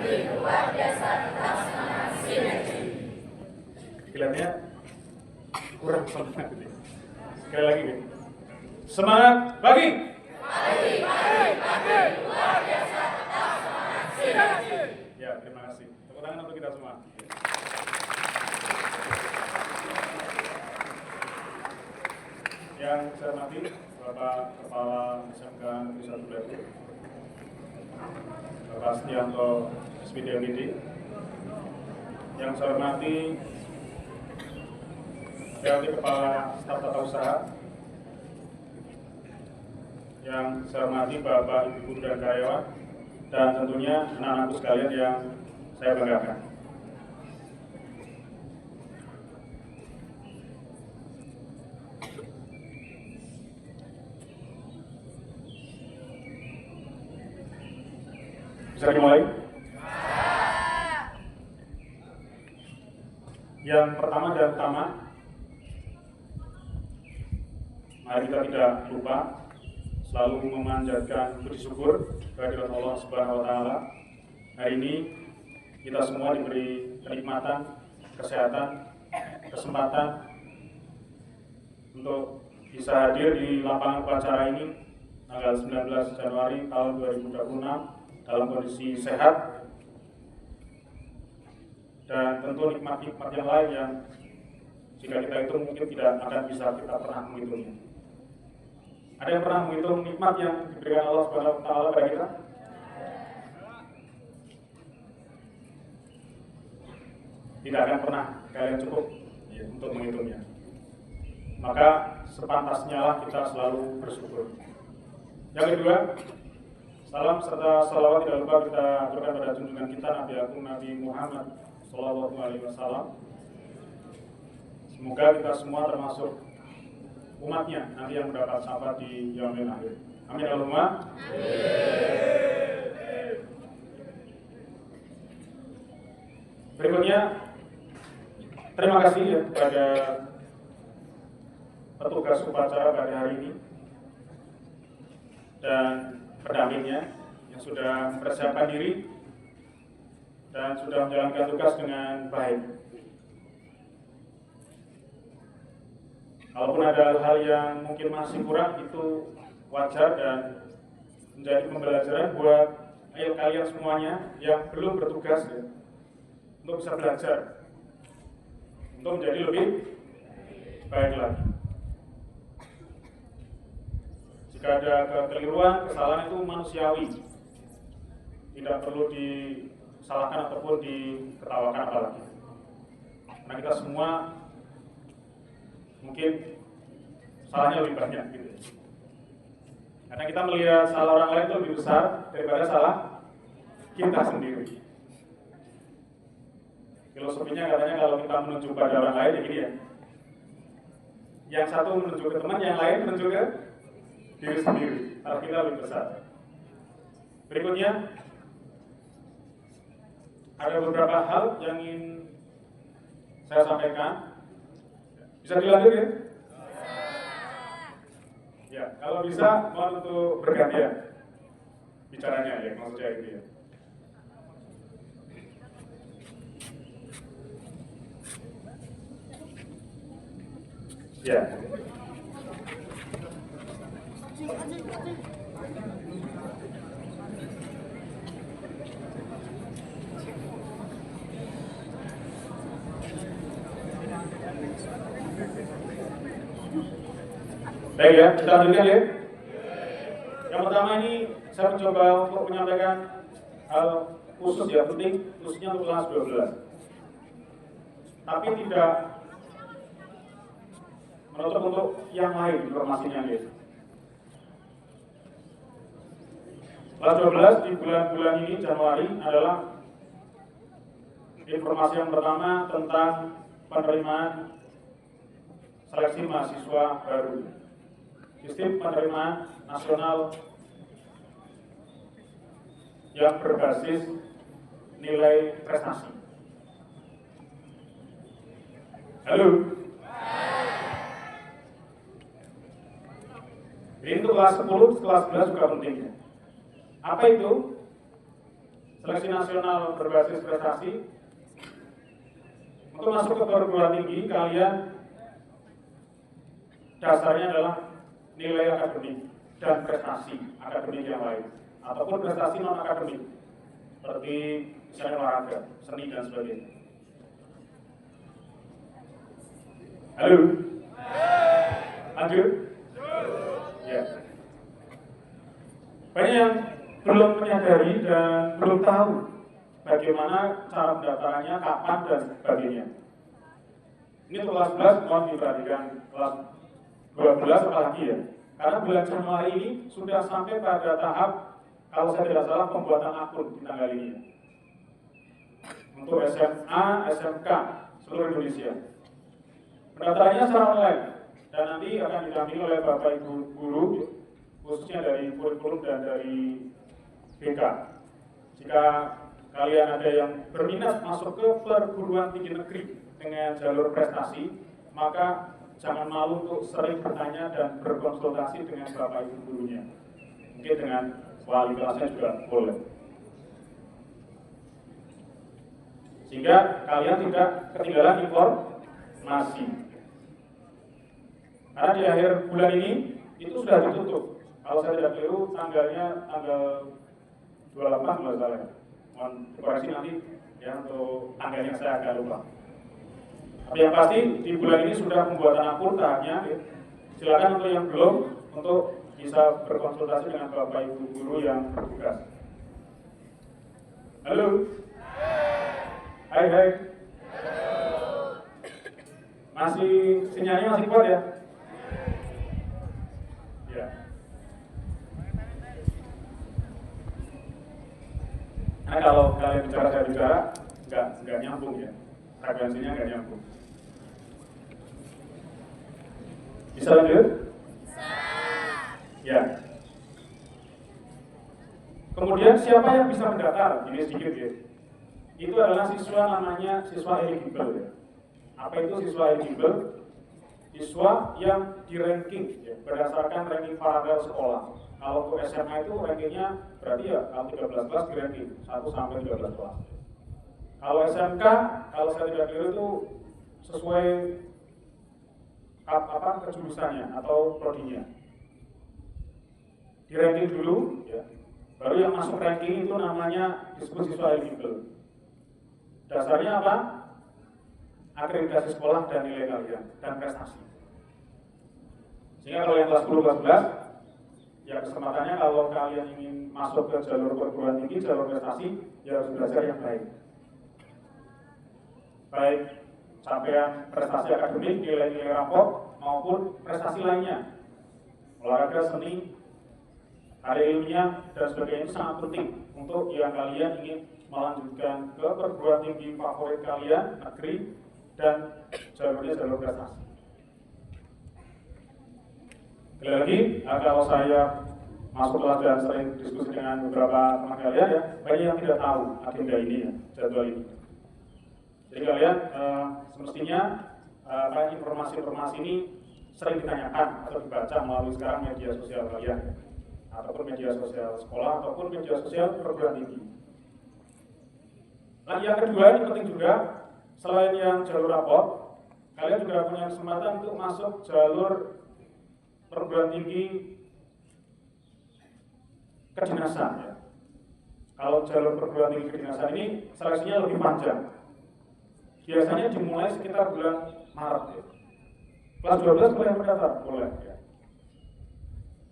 luar biasa Laksamana Sinergi. Kelihatannya kurang semangat gitu. Sekali lagi gitu. Semangat pagi. Pagi, luar biasa Laksamana Sinergi. Ya, terima kasih. Tepuk tangan untuk kita semua. Yang saya hormati Bapak Kepala SMK Negeri 1 Depok, Bapak Setianto SPD MD. Yang saya hormati PLT Kepala Staf Tata Usaha. Yang saya hormati Bapak, Ibu Guru dan karyawan, dan tentunya anak-anakku sekalian yang saya banggakan. Bisa dimulai? Yang pertama dan utama, mari kita tidak lupa selalu memanjatkan puji syukur kehadirat Allah Subhanahu wa Ta'ala. Hari ini kita semua diberi kenikmatan, kesehatan, kesempatan untuk bisa hadir di lapangan upacara ini tanggal 19 Januari tahun 2026 dalam kondisi sehat, dan tentu nikmat-nikmat yang lain yang jika kita hitung mungkin tidak akan bisa kita pernah menghitungnya. Ada yang pernah menghitung nikmat yang diberikan Allah Subhanahu wa Ta'ala pada kita? Tidak akan pernah kalian cukup untuk menghitungnya. Maka sepantasnya lah kita selalu bersyukur. Yang kedua, salam serta salawat tidak lupa kita aturkan pada junjungan kita Nabi Agung Nabi Muhammad SAW. Semoga kita semua termasuk umatnya nanti yang mendapat syafaat di yaumil akhir. Amin Allahumma. Berikutnya, terima kasih ya kepada petugas upacara pada hari ini dan pendampingnya yang sudah mempersiapkan diri dan sudah menjalankan tugas dengan baik. Kalaupun ada hal yang mungkin masih kurang, itu wajar dan menjadi pembelajaran buat kalian semuanya yang belum bertugas ya, untuk bisa belajar untuk menjadi lebih baik lagi. Jika ada kekeliruan, kesalahan itu manusiawi, tidak perlu disalahkan ataupun diketawakan apalagi. Karena kita semua mungkin salahnya lebih banyak gitu. Karena kita melihat salah orang lain itu lebih besar daripada salah kita sendiri. Filosofinya katanya kalau kita menunjuk pada orang lain ya gini ya. Yang satu menunjuk ke teman, yang lain menunjuk ke diri sendiri. Salah kita lebih besar. Berikutnya, ada beberapa hal yang ingin saya sampaikan. Bisa dilanjut ya? Ya, kalau bisa mohon untuk bergantian bicaranya ya, maksudnya itu ya. Ya. Baik ya, kita lanjutkan ya. Yang pertama ini saya mencoba untuk menyampaikan hal khusus ya, penting khususnya untuk kelas 12. Tapi tidak menutup untuk yang lain informasinya ya. Kelas 12 di bulan-bulan ini Januari adalah informasi yang pertama tentang penerimaan seleksi mahasiswa baru. Sistem penerimaan nasional yang berbasis nilai prestasi. Halo? Ini untuk kelas 10, kelas 11 juga penting. Apa itu? seleksi nasional berbasis prestasi. Untuk masuk ke perguruan tinggi, kalian dasarnya adalah nilai akademik dan prestasi akademik yang lain, ataupun prestasi non akademik seperti misalnya olahraga, seni dan sebagainya. Halo? Lanjut? Ya. Banyak yang belum menyadari dan belum tahu bagaimana cara pendaftarannya, kapan dan sebagainya. Ini untuk kelas 11 mohon diperhatikan, kelas 12 apalagi ya. Karena bulan Januari ini sudah sampai pada tahap, kalau saya tidak salah, pembuatan akun di tanggal ini. Untuk SMA, SMK seluruh Indonesia. Pendaftarannya secara online dan nanti akan didampingi oleh Bapak Ibu guru, khususnya dari kurikulum dan dari BK. Jika kalian ada yang berminat masuk ke perguruan tinggi negeri dengan jalur prestasi, maka jangan malu untuk sering bertanya dan berkonsultasi dengan Bapak Ibu gurunya. Mungkin dengan wali kelasnya juga boleh. Sehingga kalian tidak ketinggalan informasi. Karena di akhir bulan ini itu sudah ditutup. Kalau saya tidak keliru tanggalnya tanggal 28 kalau salah. Mohon koreksi nanti ya untuk tanggalnya saya agak lupa. Tapi yang pasti di bulan ini sudah pembuatan akun tahapnya. Silakan untuk yang belum untuk bisa berkonsultasi dengan Bapak Ibu guru yang bertugas. Halo. Hai hai. Masih sinyalnya masih kuat ya? Ya. Nah kalau kalian bicara saya bicara nggak nyambung ya, frekuensinya nggak nyambung. Bisa lanjut? Ya. Kemudian siapa yang bisa mendaftar? Ini sedikit ya. Itu adalah siswa namanya siswa eligible ya. Apa itu siswa eligible? Siswa yang di ranking ya, berdasarkan ranking paralel sekolah. Kalau untuk SMA itu rankingnya berarti ya kalau 13 kelas di ranking 1 sampai 13 kelas. Kalau SMK, kalau saya tidak keliru itu sesuai kejurusannya atau prodinya. Di ranking dulu ya. Baru yang masuk ranking itu namanya disebut siswa eligible. Dasarnya apa? Akreditasi sekolah dan nilai kalian dan prestasi. Sehingga kalau yang kelas 10, kelas 11, ya kesempatannya kalau kalian ingin masuk ke jalur perguruan tinggi, jalur prestasi, ya harus belajar yang baik. Baik capaian prestasi akademik, nilai-nilai rapor, maupun prestasi lainnya. Olahraga, seni, karya ilmiah, dan sebagainya itu sangat penting untuk yang kalian ingin melanjutkan ke perguruan tinggi favorit kalian, negeri, dan jalurnya jalur prestasi. Sekali lagi, kalau saya masuk kelas dan sering diskusi dengan beberapa teman kalian ya, banyak yang tidak tahu agenda ini ya, jadwal ini. Jadi kalian semestinya informasi-informasi ini sering ditanyakan atau dibaca melalui sekarang media sosial kalian, ataupun media sosial sekolah, ataupun media sosial perguruan tinggi. Nah, yang kedua ini penting juga, selain yang jalur rapor, kalian juga punya kesempatan untuk masuk jalur perguruan tinggi kedinasan ya. Kalau jalur perguruan tinggi kedinasan ini seleksinya lebih panjang. Biasanya dimulai sekitar bulan Maret ya. Kelas 12 boleh mendaftar? Boleh ya.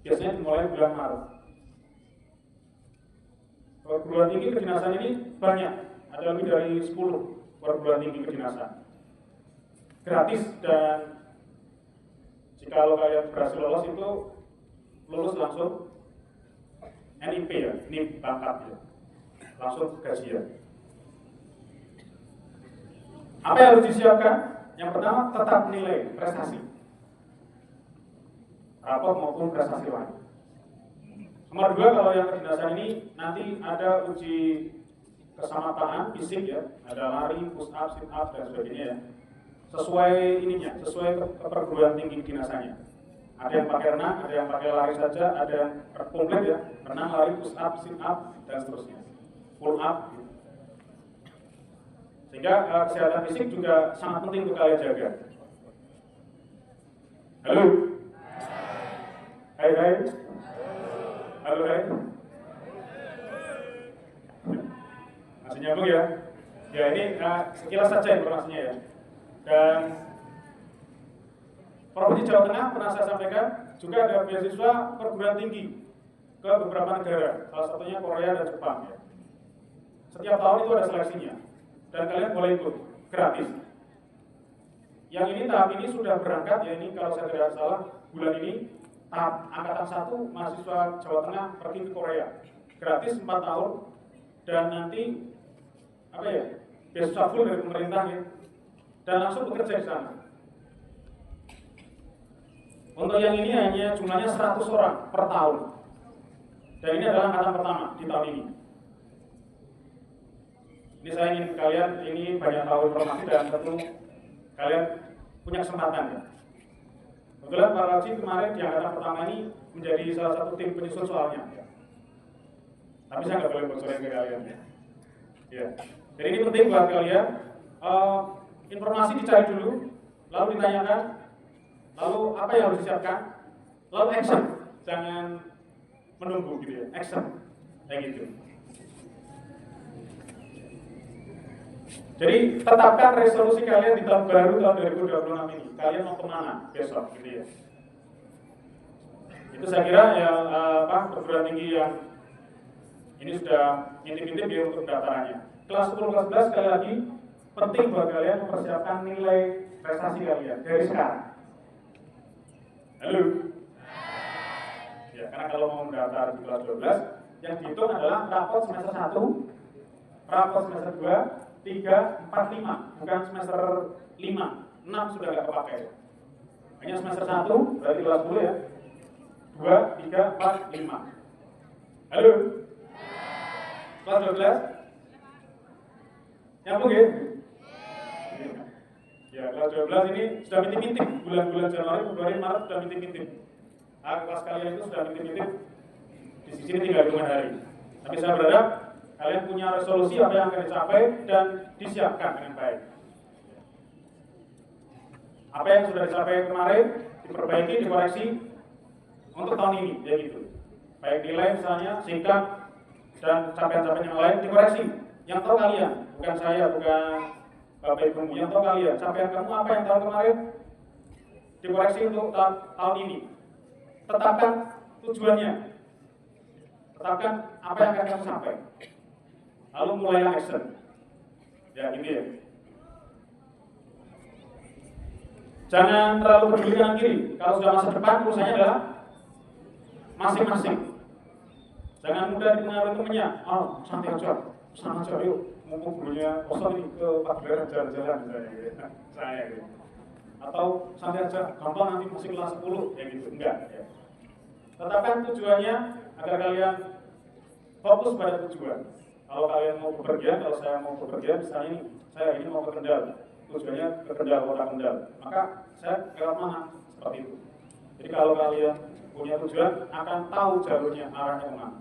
Biasanya dimulai bulan Maret. Perguruan tinggi kedinasan ini banyak, ada lebih dari 10 perguruan tinggi kedinasan. Gratis dan jika kalian berhasil lolos itu lulus langsung NIP ya, NIP pangkat ya, langsung gajian. Apa yang harus disiapkan? Yang pertama tetap nilai prestasi, rapor maupun prestasi lain. Nomor 2 kalau yang kedinasan ini nanti ada uji kesamaptaan fisik ya, ada lari, push up, sit up dan sebagainya ya. Sesuai ininya, sesuai perguruan tinggi kedinasannya. Ada yang pakai renang, ada yang pakai lari saja, ada yang komplit ya, renang, lari, push up, sit up dan seterusnya. pull up. Gitu. Sehingga kesehatan fisik juga sangat penting untuk kalian jaga. Halo? Hai hai? Halo hai? Masih nyambung ya? Ya ini sekilas saja informasinya ya. Dan Provinsi Jawa Tengah pernah saya sampaikan juga ada beasiswa perguruan tinggi ke beberapa negara, salah satunya Korea dan Jepang. Ya. Setiap tahun itu ada seleksinya, dan kalian boleh ikut gratis. Yang ini tahap ini sudah berangkat, ya ini kalau saya tidak salah bulan ini tahap angkatan 1 mahasiswa Jawa Tengah pergi ke Korea, gratis 4 tahun, dan nanti apa ya beasiswa full dari pemerintah ya, dan langsung bekerja di sana. Untuk yang ini hanya jumlahnya 100 orang per tahun. Dan ini adalah angkatan pertama di tahun ini. Ini saya ingin kalian ini banyak tahu informasi dan tentu kalian punya kesempatan ya. Kebetulan Pak Raji kemarin di angkatan pertama ini menjadi salah satu tim penyusun soalnya. Tapi saya nggak boleh bocorin ke kalian ya. Ya. Jadi ini penting buat kalian. Informasi dicari dulu, lalu ditanyakan. Lalu apa yang harus disiapkan? Lalu action, jangan menunggu gitu ya, action, kayak gitu. Jadi tetapkan resolusi kalian di tahun baru tahun 2026 ini. Kalian mau kemana besok gitu ya? Itu saya kira ya perguruan tinggi yang ini sudah intip-intip ya untuk pendaftarannya. Kelas 10, kelas 11 sekali lagi penting buat kalian mempersiapkan nilai prestasi kalian dari sekarang. Halo? Ya, karena kalau mau mendaftar di kelas 12, yang dihitung adalah rapot semester 1, rapot semester 2, 3, 4, 5, bukan semester 5, 6 sudah nggak kepakai. Hanya semester 1, berarti kelas 10 ya, 2, 3, 4, 5. Halo? Kelas 12? Nyambung ya? Ya, kelas 12 ini sudah mintip-mintip, bulan-bulan Januari, Februari, Maret sudah mintip-mintip. Kelas kalian itu sudah mintip-mintip, di sini tinggal 5 hari. Tapi saya berharap kalian punya resolusi apa yang akan dicapai dan disiapkan dengan baik. Apa yang sudah dicapai kemarin, diperbaiki, dikoreksi untuk tahun ini, ya gitu. Baik nilai misalnya, sikap, dan capaian-capaian yang lain dikoreksi. Yang tahu kalian, bukan saya, bukan Bapak Ibu yang tahu kalian, capaian kamu apa yang tahun kemarin dikoreksi untuk tahun ini. Tetapkan tujuannya, tetapkan apa yang akan kamu sampai. Lalu mulailah action. Ya ini ya. Jangan terlalu peduli kanan kiri. Kalau sudah masa depan, urusannya adalah masing-masing. Jangan mudah dipengaruhi temannya. Oh, santai aja, sana aja yuk. Mumpung gurunya kosong ini ke Pageran jalan-jalan misalnya gitu. Saya gitu. Atau santai aja, gampang nanti masih kelas 10 ya gitu. Enggak ya. Tetapkan tujuannya agar kalian fokus pada tujuan. Kalau kalian mau bepergian, kalau saya mau bepergian, misalnya ini, saya ini mau ke Kendal, tujuannya ke Kendal, kota Kendal, maka saya lewat mana? Seperti itu. Jadi kalau kalian punya tujuan, akan tahu jalurnya, arahnya kemana.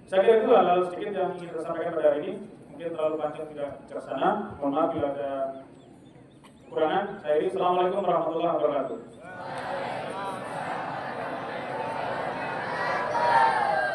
Saya kira itu hal-hal sedikit yang ingin saya sampaikan pada hari ini. Mungkin terlalu panjang tidak bijaksana. Mohon maaf bila ada kekurangan. Saya ini, Assalamualaikum warahmatullahi wabarakatuh.